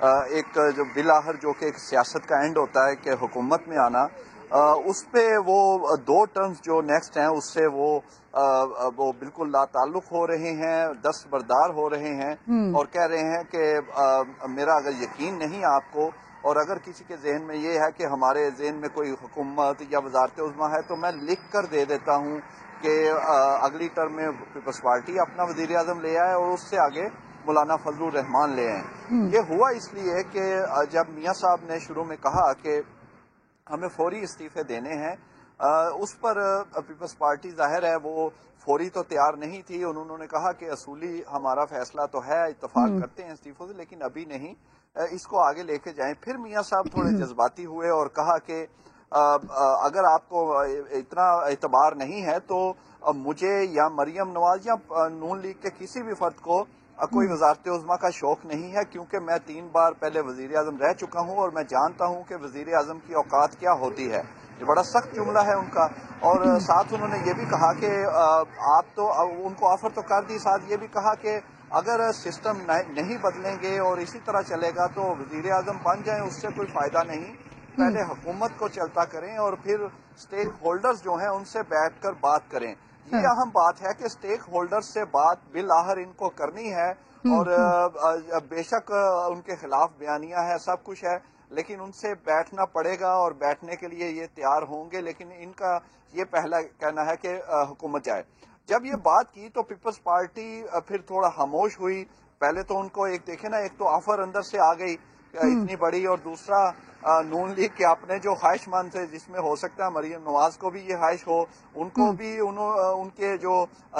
ایک جو بالآخر جو کہ ایک سیاست کا اینڈ ہوتا ہے کہ حکومت میں آنا، اس پہ وہ 2 ٹرمز جو نیکسٹ ہیں اس سے وہ بالکل لا تعلق ہو رہے ہیں، دستبردار ہو رہے ہیں اور کہہ رہے ہیں کہ میرا اگر یقین نہیں آپ کو، اور اگر کسی کے ذہن میں یہ ہے کہ ہمارے ذہن میں کوئی حکومت یا وزارت عظمیٰ ہے تو میں لکھ کر دے دیتا ہوں کہ اگلی ٹرم میں پیپلز پارٹی اپنا وزیر اعظم لے آئے اور اس سے آگے مولانا فضل الرحمان لے آئیں۔ یہ ہوا اس لیے کہ جب میاں صاحب نے شروع میں کہا کہ ہمیں فوری استعفے دینے ہیں، اس پر پیپلز پارٹی ظاہر ہے وہ فوری تو تیار نہیں تھی، انہوں نے کہا کہ اصولی ہمارا فیصلہ تو ہے، اتفاق کرتے ہیں استعفوں سے، لیکن ابھی نہیں، اس کو آگے لے کے جائیں۔ پھر میاں صاحب تھوڑے جذباتی ہوئے اور کہا کہ اگر آپ کو اتنا اعتبار نہیں ہے تو مجھے یا مریم نواز یا نون لیگ کے کسی بھی فرد کو کوئی وزارت عظمیٰ کا شوق نہیں ہے، کیونکہ میں 3 بار پہلے وزیر اعظم رہ چکا ہوں اور میں جانتا ہوں کہ وزیر اعظم کی اوقات کیا ہوتی ہے۔ یہ بڑا سخت جملہ ہے ان کا، اور ساتھ انہوں نے یہ بھی کہا کہ آپ تو ان کو آفر تو کر دی، ساتھ یہ بھی کہا کہ اگر سسٹم نہیں بدلیں گے اور اسی طرح چلے گا تو وزیر اعظم بن جائیں اس سے کوئی فائدہ نہیں، پہلے حکومت کو چلتا کریں اور پھر اسٹیک ہولڈرز جو ہیں ان سے بیٹھ کر بات کریں۔ یہ اہم بات ہے کہ اسٹیک ہولڈر سے بات بالآخر ان کو کرنی ہے، اور بے شک ان کے خلاف بیانیہ ہے، سب کچھ ہے، لیکن ان سے بیٹھنا پڑے گا اور بیٹھنے کے لیے یہ تیار ہوں گے، لیکن ان کا یہ پہلا کہنا ہے کہ حکومت جائے۔ جب یہ بات کی تو پیپلز پارٹی پھر تھوڑا خاموش ہوئی۔ پہلے تو ان کو ایک دیکھیں نا، ایک تو آفر اندر سے آ گئی اتنی بڑی، اور دوسرا نون لیگ کے اپنے جو خواہش مند تھے، جس میں ہو سکتا ہے مریم نواز کو بھی یہ خواہش ہو، ان کو بھی ان کے جو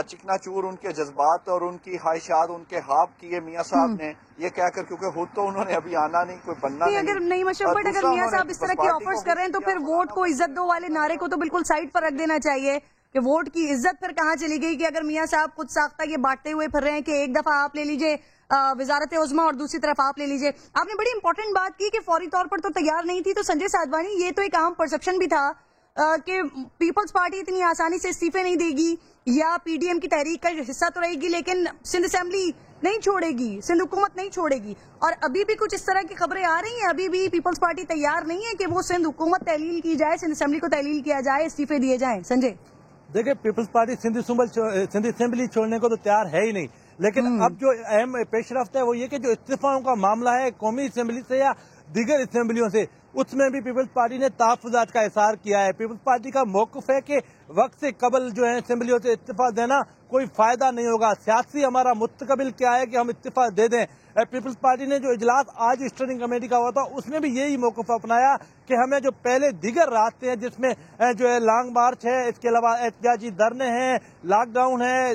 چکنا چور ان کے جذبات اور ان کی خواہشات ان کے ہاف کیے میاں صاحب نے، یہ کہہ کر، کیونکہ خود تو انہوں نے ابھی آنا نہیں، کوئی بننا نہیں۔ اگر نہیں مشرف بٹ اگر میاں صاحب اس طرح کی آفرز کر رہے ہیں تو پھر ووٹ کو عزت دو والے نعرے کو تو بالکل سائڈ پر رکھ دینا چاہیے، کہ ووٹ کی عزت پھر کہاں چلی گئی، کہ اگر میاں صاحب خود ساختہ یہ بانٹتے ہوئے پھر رہے ہیں کہ ایک دفعہ آپ لے لیجئے وزارت عظمیٰ اور دوسری طرف آپ لے لیجئے۔ آپ نے بڑی امپورٹنٹ بات کی کہ فوری طور پر تو تیار نہیں تھی، تو سنجے سادھوانی یہ تو ایک عام پرسپشن بھی تھا کہ پیپلز پارٹی اتنی آسانی سے استعفے نہیں دے گی، یا پی ڈی ایم کی تحریک کا حصہ تو رہے گی لیکن سندھ اسمبلی نہیں چھوڑے گی، سندھ حکومت نہیں چھوڑے گی، اور ابھی بھی کچھ اس طرح کی خبریں آ رہی ہیں، ابھی بھی پیپلز پارٹی تیار نہیں ہے کہ وہ سندھ حکومت تحلیل کی جائے، سندھ اسمبلی کو تحلیل کیا جائے، استعفے دیے جائیں۔ سنجے دیکھیں، پیپلز پارٹی سندھ اسمبلی چھوڑنے کو تو تیار ہے ہی نہیں، لیکن اب جو اہم پیش رفت ہے وہ یہ کہ جو استعفاؤں کا معاملہ ہے قومی اسمبلی سے یا دیگر اسمبلیوں سے، اس میں بھی پیپلز پارٹی نے تحفظات کا اظہار کیا ہے۔ پیپلز پارٹی کا موقف ہے کہ وقت سے قبل جو ہے اسمبلیوں سے استعفا دینا کوئی فائدہ نہیں ہوگا، سیاسی ہمارا مستقبل کیا ہے کہ ہم استعفا دے دیں۔ پیپلز پارٹی نے جو اجلاس آج اسٹرنگ کمیٹی کا ہوا تھا اس میں بھی یہی موقف اپنایا کہ ہمیں جو پہلے دیگر راستے ہیں، جس میں جو ہے لانگ مارچ ہے، اس کے علاوہ احتجاجی دھرنے ہیں، لاک ڈاؤن ہے،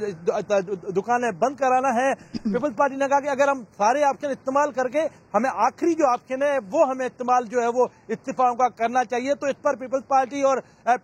دکانیں بند کرانا ہے، پیپلز پارٹی نے کہا کہ اگر ہم سارے آپشن استعمال کر کے ہمیں آخری جو آپشن ہے وہ ہمیں استعمال جو ہے وہ استعفاؤں کا کرنا چاہیے، تو اس پر پیپلز پارٹی اور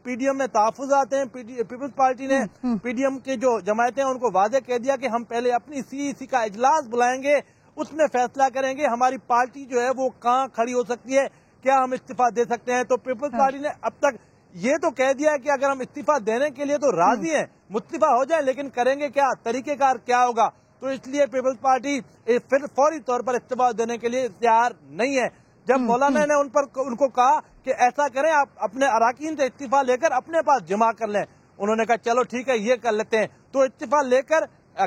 پی ڈی ایم میں تحفظات ہیں۔ پیپلز پارٹی نے پی ڈی ایم کے جو جماعتیں ہیں ان کو واضح کہہ دیا کہ ہم پہلے اپنی سی ای سی کا اجلاس بلائیں گے، اس میں فیصلہ کریں گے ہماری پارٹی جو ہے وہ کہاں کھڑی ہو سکتی ہے، کیا ہم استعفا دے سکتے ہیں۔ تو پیپلز پارٹی نے اب تک یہ تو کہہ دیا ہے کہ اگر ہم استعفا دینے کے لیے تو راضی ہیں، مستعفی ہو جائیں، لیکن کریں گے کیا، طریقہ کار کیا ہوگا، تو اس لیے پیپلز پارٹی پھر فوری طور پر استعفا دینے کے لیے تیار نہیں ہے۔ جب مولانا نے ان کو کہا کہ ایسا کریں، آپ اپنے اراکین سے استعفا لے کر اپنے پاس جمع کر لیں، انہوں نے کہا چلو ٹھیک ہے یہ کر لیتے ہیں، تو استعفا لے کر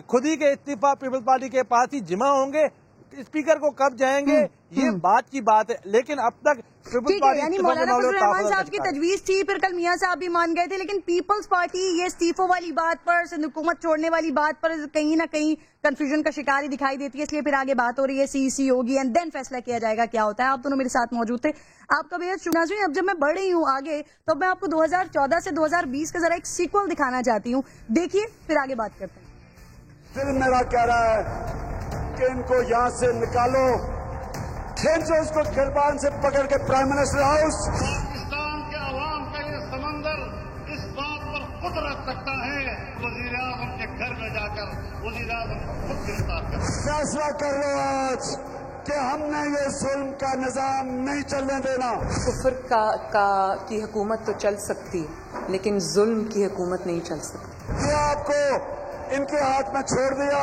خود ہی کے استعفا پیپلز پارٹی کے پاس ہی جمع ہوں گے، اسپیکر کو کب جائیں گے یہ بات کی بات ہے، لیکن اب تک پیپلز پارٹی یعنی مولانا فضل الرحمان صاحب کی تجویز تھی، پھر کل میاں صاحب بھی مان گئے تھے، لیکن پیپلز پارٹی یہ استعفوں والی بات پر، سندھ حکومت چھوڑنے والی بات پر کہیں نہ کہیں کنفیوژن کا شکار ہی دکھائی دیتی ہے، اس لیے پھر آگے بات ہو رہی ہے، سی سی ہوگی اینڈ دین فیصلہ کیا جائے گا کیا ہوتا ہے۔ آپ دونوں میرے ساتھ موجود تھے، آپ کا بےحد شکریہ ناظرین۔ اب جب میں بڑھ رہی ہوں آگے تو میں آپ کو 2014 سے 2020 کا ذرا ایک سیکول دکھانا چاہتی ہوں، دیکھیے پھر آگے بات کرتے ہیں۔ دل میرا کہہ رہا ہے کہ ان کو یہاں سے نکالو، کھینچو اس کو گربان سے پکڑ کے پرائم منسٹر ہاؤس۔ پاکستان کے عوام کا یہ سمندر اس بات پر خود رکھ سکتا ہے، وزیر اعظم کے گھر میں جا کر وزیر اعظم کو خود گرفتار کر فیصلہ کر لو آج کہ ہم نے یہ ظلم کا نظام نہیں چلنے دینا۔ کفر کی حکومت تو چل سکتی لیکن ظلم کی حکومت نہیں چل سکتی۔ یہ آپ کو ان کے ہاتھ میں چھوڑ دیا،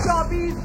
24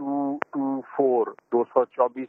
224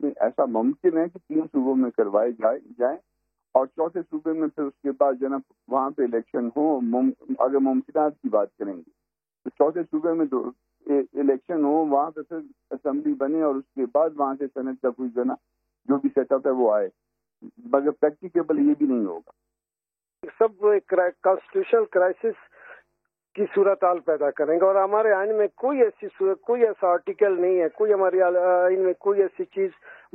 میں ایسا ممکن ہے کہ 3 صوبوں میں کروائے جائیں اور چوتھے صوبے میں پھر اس کے بعد جو ہے نا وہاں پہ الیکشن ہو. اگر ممکنات کی بات کریں گے تو چوتھے صوبے میں الیکشن ہو, وہاں پہ پھر اسمبلی بنے اور اس کے بعد وہاں سے سینٹ کا کوئی جو ہے نا جو بھی سیٹ اپ ہے وہ آئے, مگر پریکٹیکیبل یہ بھی نہیں ہوگا. سب کانسٹیٹیوشنل کرائسس کی صورتحال پیدا کریں گے, اور ہمارے آئین میں کوئی ایسا آرٹیکل نہیں ہے, کوئی ہمارے آئین میں کوئی ایسی چیز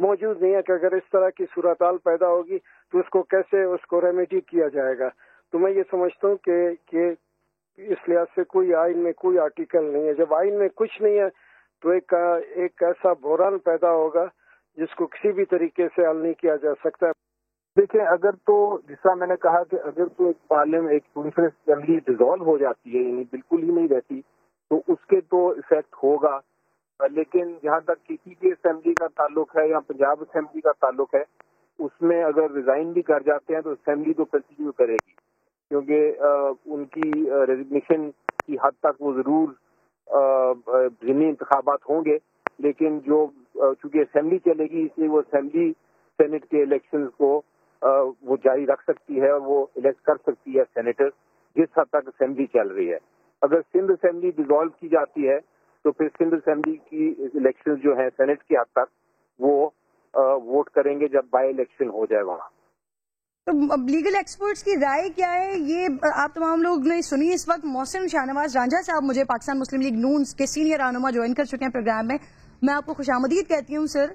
موجود نہیں ہے کہ اگر اس طرح کی صورتحال پیدا ہوگی تو اس کو کیسے اس کو ریمیڈی کیا جائے گا. تو میں یہ سمجھتا ہوں کہ اس لحاظ سے کوئی آئین میں کوئی آرٹیکل نہیں ہے. جب آئین میں کچھ نہیں ہے تو ایک ایسا بحران پیدا ہوگا جس کو کسی بھی طریقے سے حل نہیں کیا جا سکتا. دیکھیں, اگر تو جس طرح میں نے کہا کہ اگر تو ایک پارلیمنٹ ایک کانفرنس اسمبلی ڈیزالو ہو جاتی ہے, یعنی بالکل ہی نہیں رہتی, تو اس کے تو ایفیکٹ ہوگا. لیکن جہاں تک کسی کے اسمبلی کا تعلق ہے یا پنجاب اسمبلی کا تعلق ہے, اس میں اگر ریزائن بھی کر جاتے ہیں تو اسمبلی تو کنٹینیو کرے گی, کیونکہ ان کی ریزگنیشن کی حد تک وہ ضرور ضمنی انتخابات ہوں گے, لیکن جو چونکہ اسمبلی چلے گی اس لیے وہ اسمبلی سینٹ کے الیکشنز کو وہ جاری رکھ سکتی ہے اور وہ الیکٹ کر سکتی ہے سینیٹر جس حد تک اسمبلی چل رہی ہے. اگر سندھ اسمبلی ڈیزالو کی جاتی ہے تو پھر سندھ اسمبلی کی الیکشن جو ہیں سینٹ کی حد تک وہ ووٹ کریں گے جب بائی الیکشن ہو جائے وہاں. تو لیگل ایکسپرٹس کی رائے کیا ہے یہ آپ تمام لوگ نے سنی. اس وقت محسن شاہنواز رانجھا صاحب مجھے پاکستان مسلم لیگ نون کے سینئر رہنما جوائن کر چکے ہیں پروگرام میں. میں آپ کو خوش آمدید کہتی ہوں سر.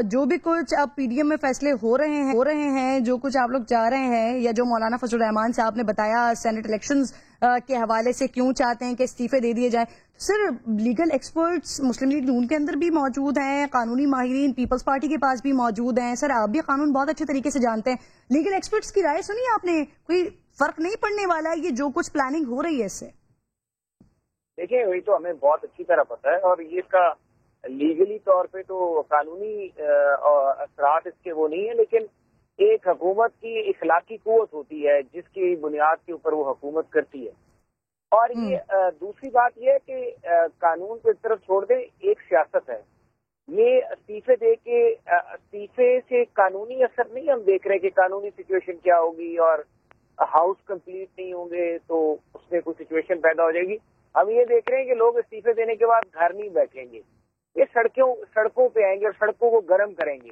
جو بھی کچھ اب پی ڈی ایم میں فیصلے ہو رہے ہیں جو کچھ آپ لوگ چاہ رہے ہیں یا جو مولانا فضل الرحمان صاحب نے بتایا سینٹ الیکشنز کے حوالے سے کیوں چاہتے ہیں کہ استعفے دے دیے جائیں, سر لیگل ایکسپرٹس مسلم لیگ نون کے اندر بھی موجود ہیں, قانونی ماہرین پیپلز پارٹی کے پاس بھی موجود ہیں. سر آپ بھی قانون بہت اچھے طریقے سے جانتے ہیں, لیگل ایکسپرٹس کی رائے سنی آپ نے؟ کوئی فرق نہیں پڑنے والا ہے یہ جو کچھ پلاننگ ہو رہی ہے اس سے؟ دیکھیں وہی تو ہمیں بہت اچھی طرح پتہ ہے, اور یہ اس کا لیگلی طور پہ تو قانونی اثرات اس کے وہ نہیں ہے, لیکن ایک حکومت کی اخلاقی قوت ہوتی ہے جس کی بنیاد کے اوپر وہ حکومت کرتی ہے. اور یہ دوسری بات یہ ہے کہ قانون کو ایک طرف چھوڑ دیں, ایک سیاست ہے. یہ استعفے سے قانونی اثر نہیں ہم دیکھ رہے کہ قانونی سچویشن کیا ہوگی اور ہاؤس کمپلیٹ نہیں ہوں گے تو اس میں کوئی سچویشن پیدا ہو جائے گی. ہم یہ دیکھ رہے ہیں کہ لوگ استعفے دینے کے بعد گھر نہیں بیٹھیں گے, یہ سڑکوں پہ آئیں گے اور سڑکوں کو گرم کریں گے.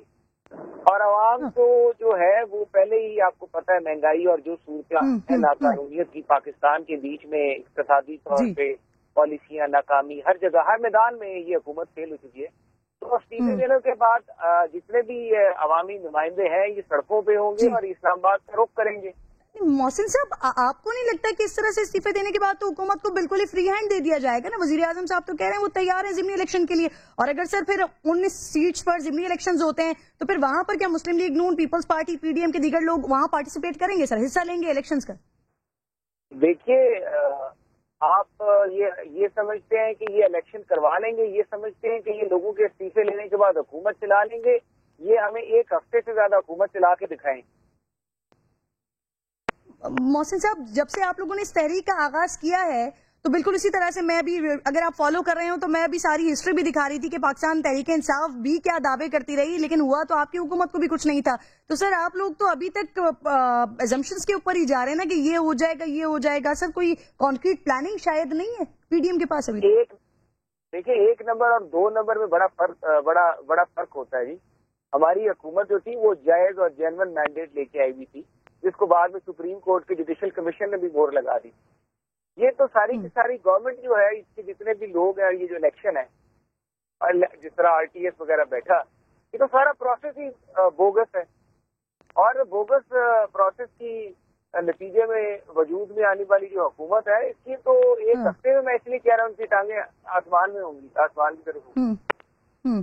اور عوام کو جو ہے وہ پہلے ہی آپ کو پتہ ہے مہنگائی اور جو صورت ناقانونیت کی پاکستان کے بیچ میں اقتصادی طور پہ پالیسیاں ناکامی ہر جگہ ہر میدان میں یہ حکومت فیل ہو چکی ہے. تو استعفے دینے کے بعد جتنے بھی عوامی نمائندے ہیں یہ سڑکوں پہ ہوں گے اور اسلام آباد کا رخ کریں گے. محسن صاحب آپ کو نہیں لگتا کہ اس طرح سے استعفے دینے کے بعد تو حکومت کو بالکل ہی فری ہینڈ دے دیا جائے گا نا؟ وزیر اعظم صاحب تو کہہ رہے ہیں وہ تیار ہیں ضمنی الیکشن کے لیے, اور اگر سر پھر 19 سیٹس پر ضمنی الیکشنز ہوتے ہیں تو پھر وہاں پر کیا Muslim League N Peoples Party P D M کے دیگر لوگ وہاں پارٹیسپیٹ کریں گے سر, حصہ لیں گے الیکشنز کا؟ دیکھیے آپ یہ سمجھتے ہیں کہ یہ الیکشن کروا لیں گے, یہ سمجھتے ہیں کہ یہ لوگوں کے استعفے لینے کے بعد حکومت چلا لیں گے, یہ ہمیں ایک ہفتے سے زیادہ حکومت چلا کے دکھائیں. محسن صاحب جب سے آپ لوگوں نے اس تحریک کا آغاز کیا ہے تو بالکل اسی طرح سے میں بھی, اگر آپ فالو کر رہے ہوں تو میں بھی ساری ہسٹری بھی دکھا رہی تھی کہ پاکستان تحریک انصاف بھی کیا دعوے کرتی رہی, لیکن ہوا تو آپ کی حکومت کو بھی کچھ نہیں تھا. تو سر آپ لوگ تو ابھی تک ایزمپشنز کے اوپر ہی جا رہے ہیں نا کہ یہ ہو جائے گا یہ ہو جائے گا. سر کوئی کانکریٹ پلاننگ شاید نہیں ہے پی ڈی ایم کے پاس ابھی؟ دیکھیے 1 نمبر اور 2 نمبر میں بڑا فرق ہوتا ہے جی. ہماری حکومت جو تھی وہ جائز اور جینون مینڈیٹ لے کے آئی ہوئی تھی, جس کو بعد میں سپریم کورٹ کے جوڈیشل کمیشن نے بھی مہر لگا دی. یہ تو ساری کی ساری گورنمنٹ جو ہے اس کے جتنے بھی لوگ ہیں, یہ جو الیکشن ہے اور جس طرح آر ٹی ایس وغیرہ بیٹھا, یہ تو سارا پروسیس ہی بوگس ہے. اور بوگس پروسیس کی نتیجے میں وجود میں آنے والی جو حکومت ہے اس کی تو ایک ہفتے میں اس لیے کہہ رہا ہوں ان کی ٹانگیں آسمان میں ہوں گی, آسمان کی طرف ہوں گی.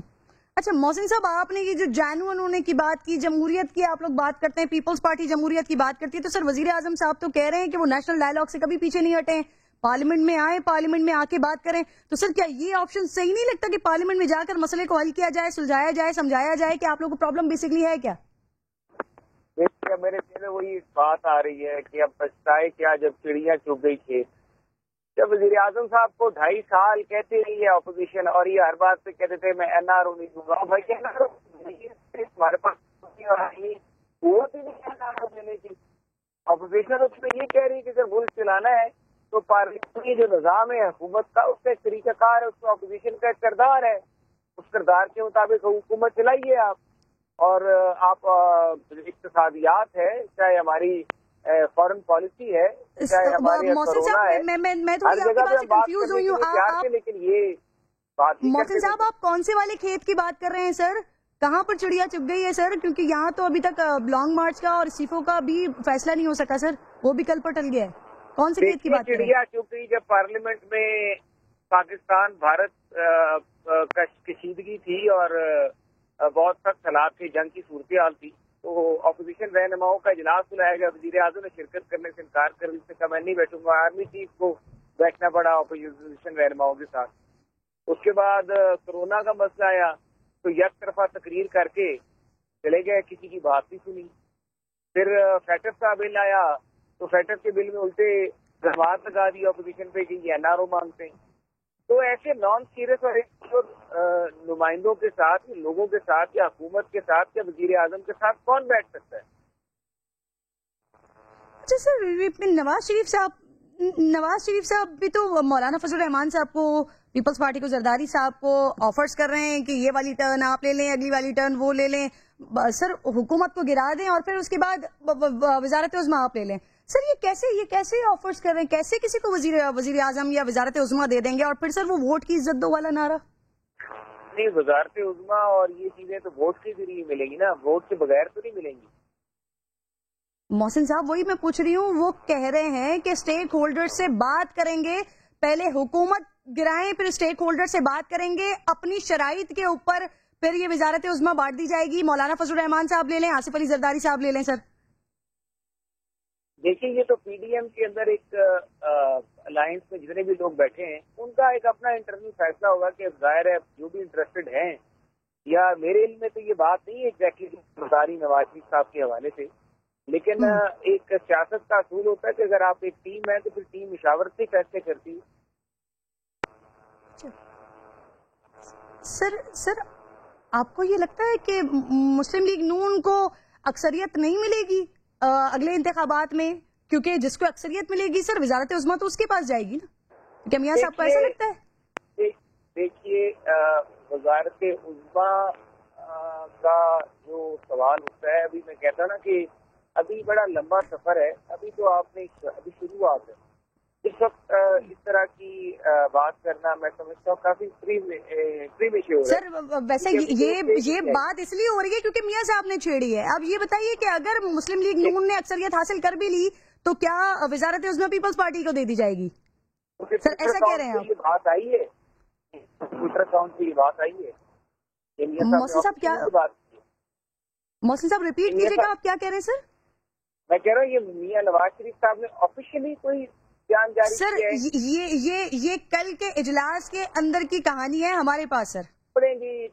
اچھا محسن صاحب آپ نے یہ جو جینون ہونے کی بات کی, جمہوریت کی آپ لوگ بات کرتے ہیں, پیپلز پارٹی جمہوریت کی بات کرتی ہے, تو سر وزیر اعظم صاحب تو کہہ رہے ہیں کہ وہ نیشنل ڈائلاگ سے کبھی پیچھے نہیں ہٹے, پارلیمنٹ میں آئے, پارلیمنٹ میں آ کے بات کریں. تو سر کیا یہ آپشن صحیح نہیں لگتا کہ پارلیمنٹ میں جا کر مسئلے کو حل کیا جائے, سلجھایا جائے, سمجھایا جائے کہ آپ لوگوں کو پرابلم بیسکلی ہے کیا؟ میرے دل میں وہی بات آ رہی ہے کہ اب پچھتائے کیا جب چڑیاں چگ گئی کھیت. جب وزیر اعظم صاحب کو 2.5 سال کہتے رہی ہے اپوزیشن اور یہ ہر بات پہ کہتے تھے میں NRO نہیں دوں گا. بھائی ہمارے پاس قوت ہی نہیں NRO دینے کی. اپوزیشن اس میں یہ کہہ رہی ہے کہ اگر ملک چلانا ہے تو پارلیمنٹری جو نظام ہے حکومت کا اس کا ایک طریقہ کار ہے, اس میں اپوزیشن کا ایک کردار ہے, اس کردار کے مطابق حکومت چلائیے آپ. اور آپ اقتصادیات ہے, چاہے ہماری فارن پالیسی ہے, چاہے ہماری کورونا ہے, ہر جگہ پہ ہم بات کرنے کے لیے تیار تھے, لیکن یہ بات محسن صاحب آپ کون سے والے کھیت کی بات کر رہے ہیں سر؟ کہاں پر چڑیا چپ گئی ہے سر؟ کیونکہ یہاں تو ابھی تک لانگ مارچ کا اور استعفوں کا بھی فیصلہ نہیں ہو سکا سر, وہ بھی کل پر ٹل گیا ہے. کون سے کھیت کی بات کر رہے ہیں؟ چڑیا چپ گئی جب پارلیمنٹ میں پاکستان بھارت کشیدگی تھی اور بہت سخت حالات تھے, جنگ کی صورتحال تھی, تو اپوزیشن رہنماؤں کا اجلاس بلایا گیا. وزیر اعظم نے شرکت کرنے سے انکار کر دیا, اس نے کہا میں نہیں بیٹھوں گا. آرمی چیف کو بیٹھنا پڑا اپوزیشن رہنماؤں کے ساتھ. اس کے بعد کورونا کا مسئلہ آیا تو یک طرفہ تقریر کر کے چلے گئے, کسی کی بات نہیں سنی. پھر فیٹف کا بل آیا تو فیٹف کے بل میں الٹے دھمات لگا دی اپوزیشن پہ کہ یہ NRO مانگتے ہیں. تو ایسے نان سیریس اور نمائندوں کے ساتھ, لوگوں کے ساتھ, یا حکومت کے ساتھ, یا وزیر اعظم کے ساتھ کون بیٹھ سکتا ہے؟ اچھا سر, نواز شریف صاحب بھی تو مولانا فضل الرحمان صاحب کو, پیپلز پارٹی کو, زرداری صاحب کو آفرز کر رہے ہیں کہ یہ والی ٹرن آپ لے لیں, اگلی والی ٹرن وہ لے لیں. سر حکومت کو گرا دیں اور پھر اس کے بعد وزارت عظمیٰ آپ لے لیں. سر یہ کیسے آفرز کر رہے ہیں؟ کیسے کسی کو وزیر اعظم یا وزارت عظمیٰ دے دیں گے اور پھر سر وہ ووٹ کی عزت دو والا نعرہ؟ نہیں, وزارت عظمیٰ اور یہ چیزیں تو ووٹ کے ذریعے ملیں گی نا, ووٹ کے بغیر تو نہیں ملیں گی. محسن صاحب وہی میں پوچھ رہی ہوں, وہ کہہ رہے ہیں کہ اسٹیک ہولڈر سے بات کریں گے, پہلے حکومت گرائیں پھر اسٹیک ہولڈر سے بات کریں گے, اپنی شرائط کے اوپر پھر یہ وزارت عظمیٰ بانٹ دی جائے گی. مولانا فضل الرحمان صاحب لے لیں, آصف علی زرداری صاحب لے لیں. سر دیکھیے, یہ تو PDM کے اندر ایک الائنس میں جتنے بھی لوگ بیٹھے ہیں ان کا ایک اپنا انٹرنل فیصلہ ہوگا کہ ظاہر ہے جو بھی انٹرسٹڈ ہیں, یا میرے علم میں تو یہ بات نہیں ہے ایگزیکٹلی مزاری نواز شریف صاحب کے حوالے سے, لیکن ایک سیاست کا اصول ہوتا ہے کہ اگر آپ ایک ٹیم ہے تو پھر ٹیم مشاورت سے فیصلے کرتی ہے. سر آپ کو یہ لگتا ہے کہ مسلم لیگ نون کو اکثریت نہیں ملے گی اگلے انتخابات میں؟ کیونکہ جس کو اکثریت ملے گی سر وزارت عظمیٰ تو اس کے پاس جائے گی نا. کیا میاں صاحب کو ایسا لگتا ہے؟ دیکھیے, وزارت عظمیٰ کا جو سوال ہوتا ہے, ابھی میں کہتا نا کہ ابھی بڑا لمبا سفر ہے, ابھی تو آپ نے ابھی شروعات ہے. اس وقت اس طرح کی بات کرنا میں سمجھتا ہوں کافی پریمیچور ہے. سر ویسے یہ بات اس لیے ہو رہی ہے کیونکہ میاں صاحب نے چھیڑی ہے. اب یہ بتائیے کہ اگر مسلم لیگ نون نے اکثریت حاصل کر بھی لی تو کیا وزارت عظمیٰ پیپلز پارٹی کو دے دی جائے گی؟ سر ایسا کہہ رہے ہیں آپ؟ بات آئی ہے, ٹویٹر اکاؤنٹ کی بات آئی ہے. محسن صاحب کیا, محسن صاحب ریپیٹ کیجیے گا, آپ کیا کہہ رہے ہیں سر؟ میں کہہ رہا ہوں یہ میاں نواز شریف صاحب نے آفیشیلی کوئی بیان جاری کیا ہے؟ سر یہ کل کے اجلاس کے اندر کی کہانی ہے ہمارے پاس. سر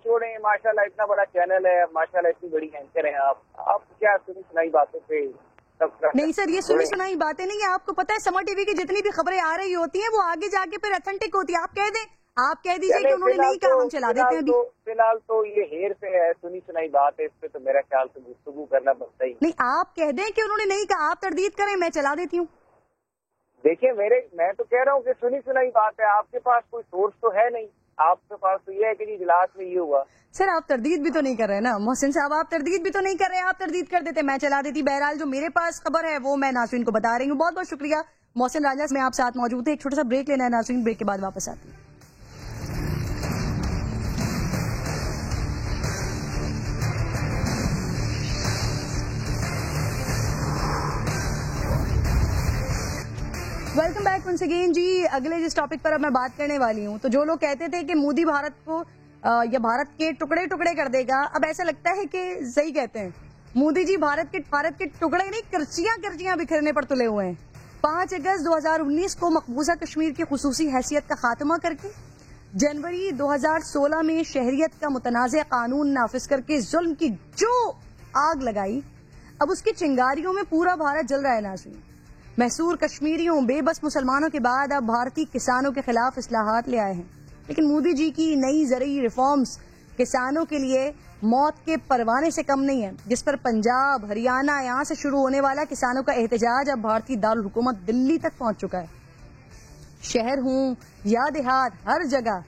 چھوڑیں ماشاءاللہ اتنا بڑا چینل ہے, ماشاءاللہ اتنی بڑی اینکر ہیں آپ کیا سنی سنائی باتوں پہ؟ نہیں سر, یہ سنی سنائی باتیں نہیں ہیں. آپ کو پتا ہے سمر ٹی وی کی جتنی بھی خبریں آ رہی ہوتی ہیں وہ آگے جا کے پھر اتھینٹک ہوتی ہے. آپ کہہ دیں, آپ کہہ دیجیے کہ انہوں نے نہیں کہا, ہم چلا دیتے ہیں. فی الحال تو یہ ہیر سے ہے, سنی سنائی بات ہے, اس پہ تو میرا خیال سے گفتگو کرنا بنتا ہی نہیں. آپ کہہ دیں کہ انہوں نے نہیں کہا, آپ تردید کریں, میں چلا دیتی ہوں. دیکھیے میں تو کہہ رہا ہوں کہ سنی سنائی بات ہے, آپ کے پاس کوئی سورس تو ہے نہیں, آپ کے پاس تو یہ ہے کہ اجلاس میں یہ ہوا. سر آپ تردید بھی تو نہیں کر رہے نا محسن صاحب, آپ تردید بھی تو نہیں کر رہے. آپ تردید کر دیتے میں چلا دیتی. بہرحال جو میرے پاس خبر ہے وہ میں ناظرین کو بتا رہی ہوں. بہت بہت شکریہ محسن راجہ, میں آپ ساتھ موجود ہیں. ایک چھوٹا سا بریک لینا ہے ناظرین, بریک کے بعد واپس آتی ہوں. Welcome back once again. جی اگلے جس ٹاپک پر اب میں بات کرنے والی ہوں, تو جو لوگ کہتے تھے کہ مودی بھارت کو یا بھارت کے ٹکڑے ٹکڑے کر دے گا, اب ایسا لگتا ہے کہ صحیح کہتے ہیں. مودی جی بھارت کے ٹکڑے نہیں, کرچیاں بکھرنے پر تلے ہوئے ہیں. 5 اگست 2019 کو مقبوضہ کشمیر کی خصوصی حیثیت کا خاتمہ کر کے, جنوری 2016 میں شہریت کا متنازع قانون نافذ کر کے ظلم کی جو آگ لگائی, اب اس کی چنگاریوں میں پورا بھارت جل رہا ہے ناظرین. محصور کشمیریوں بے بس مسلمانوں کے بعد اب بھارتی کسانوں کے خلاف اصلاحات لے آئے ہیں، لیکن مودی جی کی نئی زرعی ریفارمز کسانوں کے لیے موت کے پروانے سے کم نہیں ہے، جس پر پنجاب، ہریانہ، یہاں سے شروع ہونے والا کسانوں کا احتجاج اب بھارتی دارالحکومت دلی تک پہنچ چکا ہے۔ شہر ہوں یا دیہات، ہر جگہ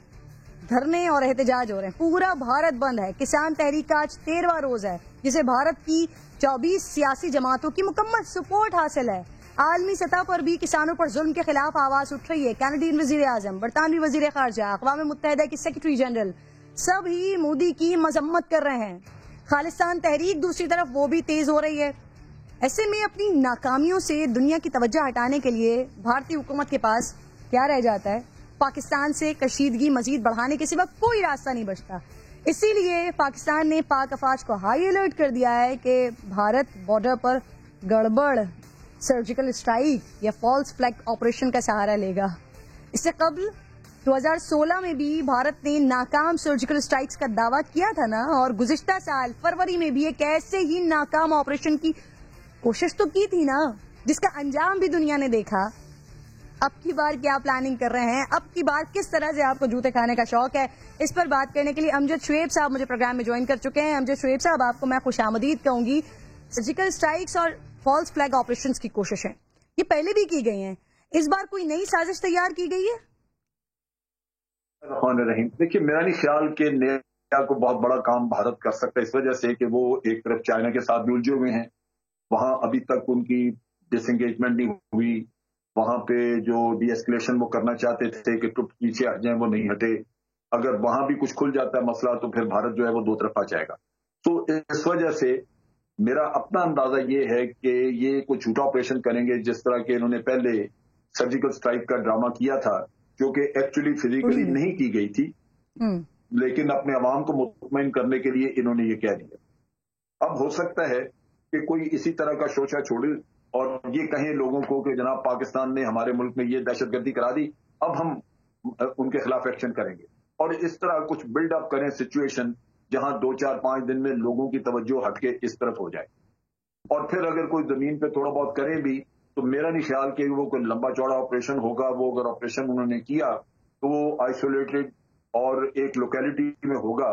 دھرنے اور احتجاج ہو رہے ہیں۔ پورا بھارت بند ہے۔ کسان تحریک کا آج 13واں روز ہے، جسے بھارت کی 24 سیاسی جماعتوں کی مکمل سپورٹ حاصل ہے۔ عالمی سطح پر بھی کسانوں پر ظلم کے خلاف آواز اٹھ رہی ہے۔ کینیڈین وزیر اعظم، برطانوی وزیر خارجہ، اقوام متحدہ کی سیکرٹری جنرل سب ہی مودی کی مذمت کر رہے ہیں۔ خالصتان تحریک دوسری طرف وہ بھی تیز ہو رہی ہے۔ ایسے میں اپنی ناکامیوں سے دنیا کی توجہ ہٹانے کے لیے بھارتی حکومت کے پاس کیا رہ جاتا ہے؟ پاکستان سے کشیدگی مزید بڑھانے کے سوا کوئی راستہ نہیں بچتا۔ اسی لیے پاکستان نے پاک افواج کو ہائی الرٹ کر دیا ہے کہ بھارت بارڈر پر گڑبڑ سرجیکل اسٹرائک یا فالس فلیگ آپریشن کا سہارا لے گا۔ اس سے قبل 2016 میں بھی بھارت نے ناکام سرجیکل اسٹرائکس کا دعویٰ کیا تھا نا، اور گزشتہ سال فروری میں بھی ایک ایسے ہی ناکام آپریشن کی کوشش تو کی تھی نا، جس کا انجام بھی دنیا نے دیکھا۔ اب کی بار کیا پلاننگ کر رہے ہیں؟ اب کی بار کس طرح سے آپ کو جوتے کھانے کا شوق ہے؟ اس پر بات کرنے کے لیے امجد شعیب صاحب مجھے پروگرام میں جوائن کر چکے ہیں۔ امجد شعیب صاحب، آپ کو میں خوش آمدید کہوں گی۔ سرجیکل اسٹرائکس اور فالس فلیگ آپریشنز کی کوششیں یہ پہلے بھی کی گئی ہیں، اس بار کوئی نئی سازش تیار کی گئی ہے؟ الرحمن الرحیم، دیکھیے میرا نہیں خیال کہ نیا کو بہت بڑا کام بھارت کر سکتا ہے، اس وجہ سے کہ وہ ایک طرف چائنا کے ساتھ بھی الجھے ہوئے ہیں، وہاں ابھی تک ان کی ڈس انگیجمنٹ نہیں ہوئی، وہاں پہ جو ڈی ایسکلیشن وہ کرنا چاہتے تھے کہ ٹرپ پیچھے ہٹ جائیں، وہ نہیں ہٹے۔ اگر وہاں بھی کچھ کھل جاتا ہے مسئلہ تو پھر بھارت جو ہے وہ دو طرفہ جائے گا۔ تو اس وجہ سے میرا اپنا اندازہ یہ ہے کہ یہ کوئی جھوٹا آپریشن کریں گے، جس طرح کہ انہوں نے پہلے سرجیکل اسٹرائک کا ڈرامہ کیا تھا، جو کہ ایکچولی فزیکلی نہیں کی گئی تھی، لیکن اپنے عوام کو مطمئن کرنے کے لیے انہوں نے یہ کہہ دیا۔ اب ہو سکتا ہے کہ کوئی اسی طرح کا شوشہ چھوڑے اور یہ کہیں لوگوں کو کہ جناب پاکستان نے ہمارے ملک میں یہ دہشت گردی کرا دی، اب ہم ان کے خلاف ایکشن کریں گے، اور اس طرح کچھ بلڈ اپ کریں سچویشن جہاں 2-4-5 دن میں لوگوں کی توجہ ہٹ کے اس طرف ہو جائے، اور پھر اگر کوئی زمین پہ تھوڑا بہت کریں بھی تو میرا نہیں خیال کہ وہ کوئی لمبا چوڑا آپریشن ہوگا۔ وہ اگر آپریشن انہوں نے کیا تو وہ آئسولیٹڈ اور ایک لوکیلٹی میں ہوگا،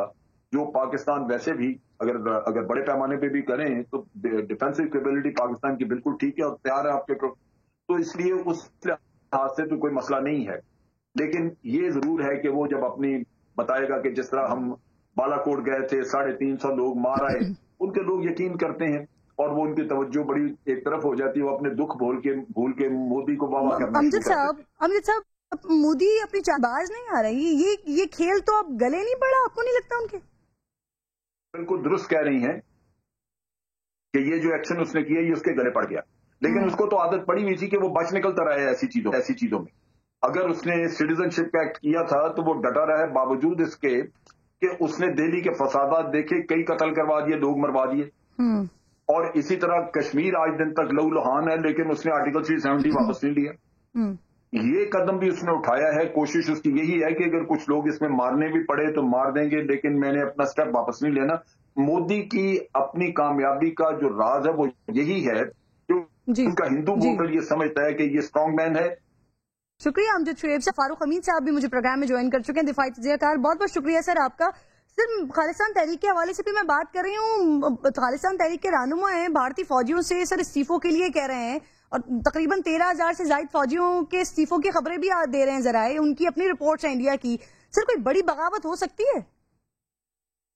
جو پاکستان ویسے بھی اگر بڑے پیمانے پہ بھی کریں تو ڈیفینسو کیپیبلٹی پاکستان کی بالکل ٹھیک ہے اور تیار ہے آپ کے، تو اس لیے اس لحاظ سے تو کوئی مسئلہ نہیں ہے۔ لیکن یہ ضرور ہے کہ وہ جب اپنی بتائے گا کہ جس طرح ہم بالا کوٹ گئے تھے، 350 لوگ مار آئے، ان کے لوگ یقین کرتے ہیں اور وہ ان کی توجہ بڑی ایک طرف ہو جاتی ہے، وہ اپنے دکھ بھول کے مودی کو واہ واہ کرنا شروع کرتے ہیں۔ امجد صاحب، مودی اپنی چالباز نہیں آ رہی، یہ کھیل تو اب گلے نہیں پڑا، آپ کو نہیں لگتا ان کے؟ بالکل درست کہہ رہی ہیں کہ یہ جو ایکشن اس نے کیا یہ اس کے گلے پڑ گیا، لیکن اس کو تو عادت پڑی ہوئی تھی کہ وہ بچ نکلتا رہا ہے ایسی چیزوں میں۔ اگر اس نے سٹیزن شپ ایکٹ کیا تھا تو وہ ڈٹا رہا ہے، باوجود اس کے کہ اس نے دہلی کے فسادات دیکھے، کئی قتل کروا دیے، لوگ مروا دیے، اور اسی طرح کشمیر آج دن تک لہو لہان ہے، لیکن اس نے آرٹیکل 370 واپس نہیں لیا۔ یہ قدم بھی اس نے اٹھایا ہے، کوشش اس کی یہی ہے کہ اگر کچھ لوگ اس میں مارنے بھی پڑے تو مار دیں گے، لیکن میں نے اپنا سٹیپ واپس نہیں لینا۔ مودی کی اپنی کامیابی کا جو راز ہے وہ یہی ہے کہ ان کا ہندو ووٹر یہ سمجھتا ہے کہ یہ اسٹرانگ مین ہے۔ شکریہ امجد شعیب صاحب۔ فاروق حمید صاحب بھی مجھے پروگرام میں جوائن کر چکے ہیں، دفاعی تجزیہ کار، بہت بہت شکریہ سر آپ کا۔ سر، خالصتان تحریک کے حوالے سے بھی میں بات کر رہی ہوں، خالصتان تحریک کے رہنما ہیں، بھارتی فوجیوں سے سر استعفوں کے لیے کہہ رہے ہیں، اور تقریباً 13,000 سے زائد فوجیوں کے استعفوں کی خبریں بھی دے رہے ہیں ذرائع، ان کی اپنی رپورٹس ہیں انڈیا کی۔ سر، کوئی بڑی بغاوت ہو سکتی ہے؟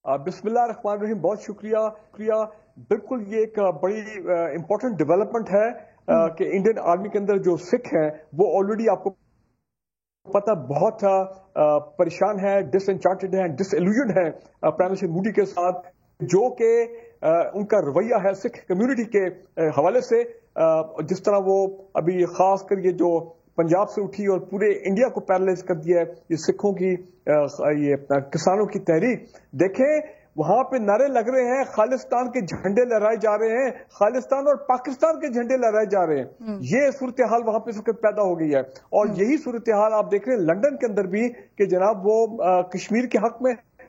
بسم اللہ الرحمن الرحیم، بہت شکریہ۔ بالکل یہ ایک بڑی امپورٹنٹ ڈیولپمنٹ ہے کہ انڈین آرمی کے اندر جو سکھ ہیں وہ آلریڈی آپ کو پتہ بہت پریشان ہے، ڈس انچارٹڈ ہیں، ڈس ایلوژنڈ ہیں پرائم منسٹر مودی کے ساتھ، جو کہ ان کا رویہ ہے سکھ کمیونٹی کے حوالے سے، جس طرح وہ ابھی خاص کر یہ جو پنجاب سے اٹھی اور پورے انڈیا کو پیرالائز کر دیا ہے یہ سکھوں کی یہ کسانوں کی تحریک۔ دیکھیں وہاں پہ نعرے لگ رہے ہیں، خالصتان کے جھنڈے لہرائے جا رہے ہیں، خالصتان اور پاکستان کے جھنڈے لہرائے جا رہے ہیں۔ یہ صورتحال وہاں پہ اس وقت پیدا ہو گئی ہے، اور یہی صورتحال آپ دیکھ رہے ہیں لندن کے اندر بھی کہ جناب وہ کشمیر کے حق میں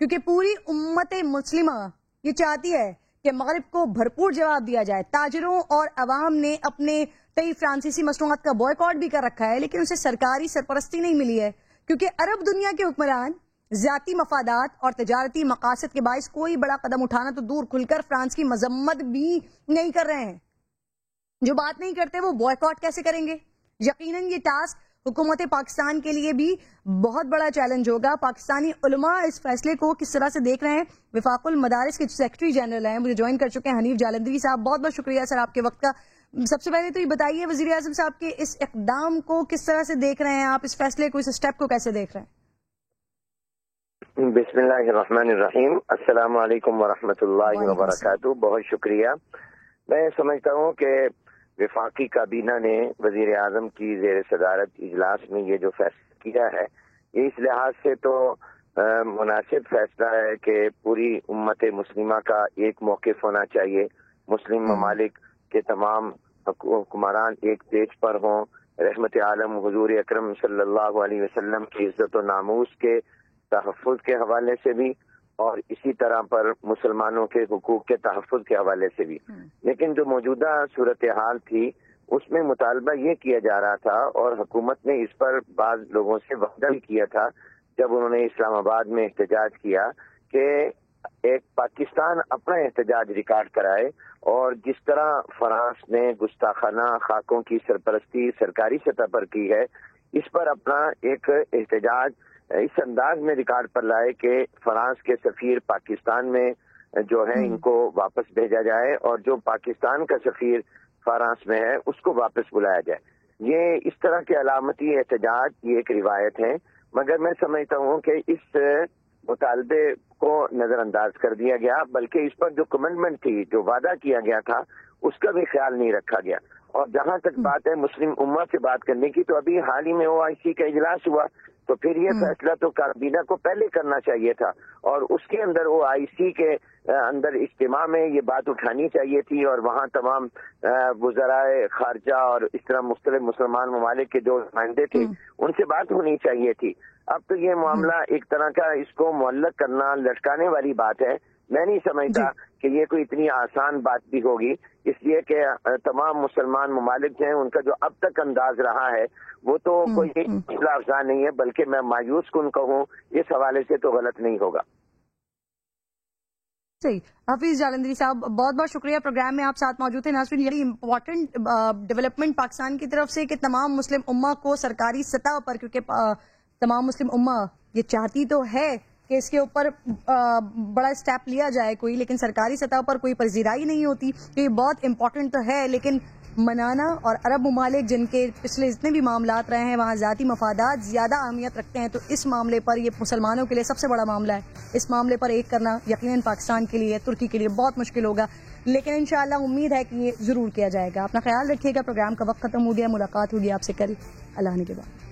کیونکہ پوری امت مسلمہ یہ چاہتی ہے کہ مغرب کو بھرپور جواب دیا جائے. تاجروں اور عوام نے اپنے کئی فرانسیسی مصنوعات کا بوائیکاٹ بھی کر رکھا ہے، لیکن اسے سرکاری سرپرستی نہیں ملی ہے، کیونکہ عرب دنیا کے حکمران ذاتی مفادات اور تجارتی مقاصد کے باعث کوئی بڑا قدم اٹھانا تو دور، کھل کر فرانس کی مذمت بھی نہیں کر رہے ہیں. جو بات نہیں کرتے وہ بوائیکاٹ کیسے کریں گے؟ یقیناً یہ ٹاسک حکومت پاکستان کے لیے بھی بہت بڑا چیلنج ہوگا. پاکستانی علماء اس فیصلے کو کس طرح سے دیکھ رہے ہیں؟ وفاق المدارس کے سیکرٹری جنرل ہیں، مجھے جوائن کر چکے ہیں حنیف جالندری صاحب. بہت بہت شکریہ سر آپ کے وقت کا. سب سے پہلے تو یہ بتائیے وزیر اعظم صاحب کے اس اقدام کو کس طرح سے دیکھ رہے ہیں آپ، اس فیصلے کو، اس اسٹیپ کو کیسے دیکھ رہے ہیں؟ بسم اللہ الرحمن الرحیم. السلام علیکم ورحمۃ اللہ وبرکاتہ. بہت شکریہ. میں سمجھتا ہوں کہ وفاقی کابینہ نے وزیر اعظم کی زیر صدارت اجلاس میں یہ جو فیصلہ کیا ہے، یہ اس لحاظ سے تو مناسب فیصلہ ہے کہ پوری امت مسلمہ کا ایک موقف ہونا چاہیے. مسلم ممالک کے تمام حکمران ایک پیج پر ہوں، رحمت عالم حضور اکرم صلی اللہ علیہ وسلم کی عزت و ناموس کے تحفظ کے حوالے سے بھی، اور اسی طرح پر مسلمانوں کے حقوق کے تحفظ کے حوالے سے بھی. لیکن جو موجودہ صورتحال تھی اس میں مطالبہ یہ کیا جا رہا تھا، اور حکومت نے اس پر بعض لوگوں سے وعدہ بھی کیا تھا جب انہوں نے اسلام آباد میں احتجاج کیا، کہ ایک پاکستان اپنا احتجاج ریکارڈ کرائے، اور جس طرح فرانس نے گستاخانہ خاکوں کی سرپرستی سرکاری سطح پر کی ہے، اس پر اپنا ایک احتجاج اس انداز میں ریکارڈ پر لائے کہ فرانس کے سفیر پاکستان میں جو ہے ان کو واپس بھیجا جائے، اور جو پاکستان کا سفیر فرانس میں ہے اس کو واپس بلایا جائے. یہ اس طرح کے علامتی احتجاج یہ ایک روایت ہے، مگر میں سمجھتا ہوں کہ اس مطالبے کو نظر انداز کر دیا گیا، بلکہ اس پر جو کمٹمنٹ تھی، جو وعدہ کیا گیا تھا، اس کا بھی خیال نہیں رکھا گیا. اور جہاں تک بات ہے مسلم امہ سے بات کرنے کی، تو ابھی حال ہی میں OIC کا اجلاس ہوا، تو پھر یہ فیصلہ تو کابینہ کو پہلے کرنا چاہیے تھا، اور اس کے اندر OIC کے اندر اجتماع میں یہ بات اٹھانی چاہیے تھی، اور وہاں تمام وزرائے خارجہ اور اس طرح مختلف مسلمان ممالک کے جو نمائندے تھے ان سے بات ہونی چاہیے تھی. اب تو یہ معاملہ ایک طرح کا اس کو معلق کرنا، لٹکانے والی بات ہے. میں نہیں سمجھتا کہ یہ کوئی اتنی آسان بات بھی ہوگی، اس لیے کہ تمام مسلمان ممالک ہیں، ان کا جو اب تک انداز رہا ہے وہ تو کوئی حوصلہ افزا نہیں ہے، بلکہ میں مایوس کن کہوں اس حوالے سے تو غلط نہیں ہوگا. صحیح. حفیظ جالندری صاحب بہت بہت شکریہ پروگرام میں آپ ساتھ موجود تھے. ناظرین، یہ امپورٹنٹ ڈیولپمنٹ پاکستان کی طرف سے کہ تمام مسلم امہ کو سرکاری سطح پر، کیونکہ تمام مسلم امہ یہ چاہتی تو ہے کہ اس کے اوپر بڑا اسٹیپ لیا جائے کوئی، لیکن سرکاری سطح پر کوئی پذیرائی نہیں ہوتی. تو یہ بہت امپورٹنٹ تو ہے، لیکن منانا، اور عرب ممالک جن کے پچھلے جتنے بھی معاملات رہے ہیں وہاں ذاتی مفادات زیادہ اہمیت رکھتے ہیں، تو اس معاملے پر یہ مسلمانوں کے لیے سب سے بڑا معاملہ ہے. اس معاملے پر ایک کرنا یقیناً پاکستان کے لیے، ترکی کے لیے بہت مشکل ہوگا، لیکن انشاءاللہ امید ہے کہ یہ ضرور کیا جائے گا. اپنا خیال رکھیے گا. پروگرام کا وقت ختم ہو گیا. ملاقات ہوگی آپ سے کل. اللہ نے کے بعد.